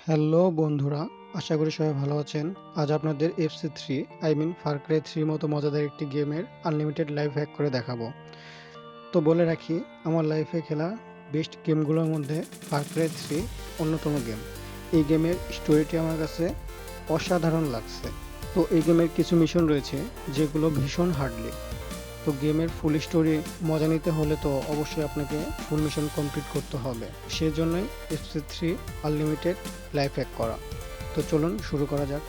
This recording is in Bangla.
হ্যালো বন্ধুরা, আশা করি সবাই ভালো আছেন। আজ আপনাদের এফসি থ্রি ফার ক্রাই 3 মতো মজাদার একটি গেমের আনলিমিটেড লাইভ হ্যাক করে দেখাবো। তো বলে রাখি, আমার লাইফে খেলা বেস্ট গেমগুলোর মধ্যে ফার ক্রাই 3 অন্যতম গেম। এই গেমের স্টোরিটি আমার কাছে অসাধারণ লাগছে। তো এই গেমের কিছু মিশন রয়েছে যেগুলো ভীষণ হার্ডলি। তো গেমের ফুল স্টোরি মজা নিতে হলে তো অবশ্যই আপনাকে ফুল মিশন কমপ্লিট করতে হবে। সেজন্যই FC three unlimited life hack করা। তো চলুন শুরু করা যাক।